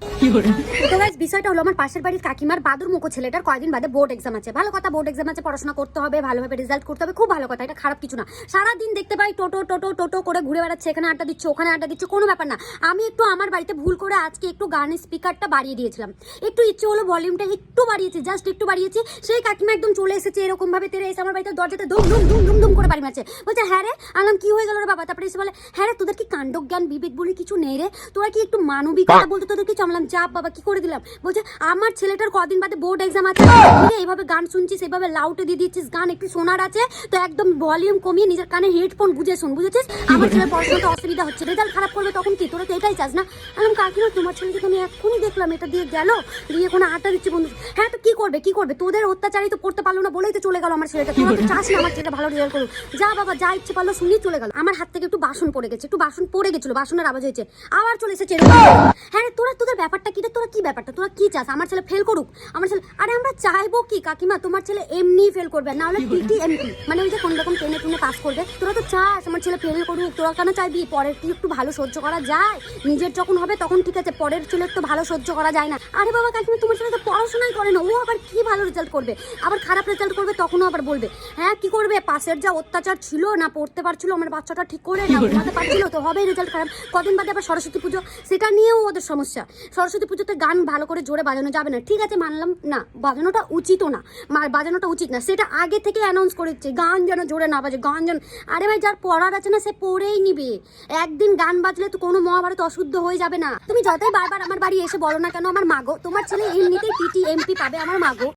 তো গাইস বিষয়টা হলো আমার পাশের বাড়ির কাকিমার বাদুর মুখো ছেলেটার কয়েকদিন বাদে বোর্ড এক্সাম আছে। ভালো কথা, বোর্ড এক্সাম আছে, পড়াশোনা করতে হবে, ভালোভাবে রেজাল্ট করতে হবে, খুব ভালো কথা, এটা খারাপ কিছু না। সারাদিন দেখতে পাই টোটো টোটো টোটো করে ঘুরে বেড়াচ্ছে, এখানে আড্ডা দিচ্ছে, ওখানে আড্ডা দিচ্ছে, কোনো ব্যাপার না। আমি একটু আমার বাড়িতে ভুল করে আজকে একটু গানের স্পিকারটা বাড়িয়ে দিয়েছিলাম, একটু ইচ্ছে হলো ভলিউমটা একটু বাড়িয়েছি, জাস্ট একটু বাড়িয়েছি। সেই কাকিমা একদম চলে এসেছে এরকম ভাবে, তেরে এসে আমার বাড়িতে দরজাতে দুম দুম দুম দুম দুম করে বাড়ি মারছে। বলছে হ্যাঁ রে, আলাম কি হয়ে গেল রে বাবা? তারপরে এসে বলে হ্যাঁ রে, তোদের কি কাণ্ড জ্ঞান বিবেক বলে কিছু নেই রে? তোরা কি একটু মানবিকতা বলতে তোদের কিছু? আমলাম যা বাবা, কি করে দিলাম। বলছে আমার ছেলেটার কদিন বাদে বোর্ড এক্সাম আছে, এইভাবে গান শুনছিস, এইভাবে লাউটে দিয়ে দিচ্ছিস, গান একটু শোনার আছে তো একদম ভলিউম কমিয়ে নিজের কানে হেডফোন বুঝে শোন, বুঝেছিস? আমার ছেলের পড়াশোনাতে অসুবিধা হচ্ছে, রেজাল্ট খারাপ করবে তখন কি? তোরা তো এটাই চাস না? আমি কাকিমা তোমার ছেলেকে আমি এক্ষুনি দেখলাম এটা দিয়ে গেল, দিয়ে কোনো আড্ডা দিচ্ছে বন্ধু। হ্যাঁ তো কি করবে, কি করবে? তোদের অত্যাচারই তো করতে পারলো না বলেই তো চলে গেল আমার ছেলেটা। তোরা তো চাস না আমার ছেলেটা ভালো রেজাল্ট করুক। যা বাবা, যা ইচ্ছে পারলো শুনিয়ে চলে গেল। আমার হাত থেকে একটু বাসন পড়ে গেছে, একটু বাসন পড়ে গেছিল, বাসনের আওয়াজ হয়েছে, আবার চলে এসেছে। হ্যাঁ রে, তোদের ব্যাপারটা কি রে? তোরা কি ব্যাপারটা, তোরা কি চাস আমার ছেলে ফেল করুক? আমার ছেলে, আরে আমরা চাইবো কি কাকিমা তোমার ছেলে এমনি ফেল করবে, না হলে টিটিএমপি মানে ওই যে কোন রকম টেনে টুনে পাস করবে। তোরা তো চাস আমার ছেলে ফেল করুক, তোরা কেন চাইবি? পরের কি একটু ভালো সহ্য করা যায়? নিজের যখন হবে তখন ঠিক আছে, পরের ছেলের তো ভালো সহ্য করা যায় না। আরে বাবা কাকিমা, তোমার ছেলে তো পড়াশোনাই করে না, ও আবার কি ভালো রেজাল্ট করবে? আবার খারাপ রেজাল্ট করবে তখনও আবার বলবে হ্যাঁ কি করবে? পাশের যা অত্যাচার ছিল, না পড়তে পারছিল আমার বাচ্চাটা ঠিক করে, না ঘুমাতে পারছিল, তো হবেই রেজাল্ট খারাপ। কদিন বাদে আবার সরস্বতী পুজো, সেটা নিয়েও ওদের সমস্যা। সরস্বতী পুজোতে গান ভালো করে জোরে বাজানো যাবে না, ঠিক আছে মানলাম, না বাজানোটা উচিতও না, বাজানোটা উচিত না, সেটা আগে থেকে অ্যানাউন্স করেছে গান যেন জোরে না বাজে, গান যেন। আরে ভাই, যার পড়ার আছে না সে পড়েই নিবে, একদিন গান বাজলে তো কোনো মহাভারত অশুদ্ধ হয়ে যাবে না। তুমি যতই বারবার আমার বাড়ি এসে বলো না কেন আমার মাগো তোমার ছেলে এমনিতেই টিটিএমপি পাবে, আমার মাগো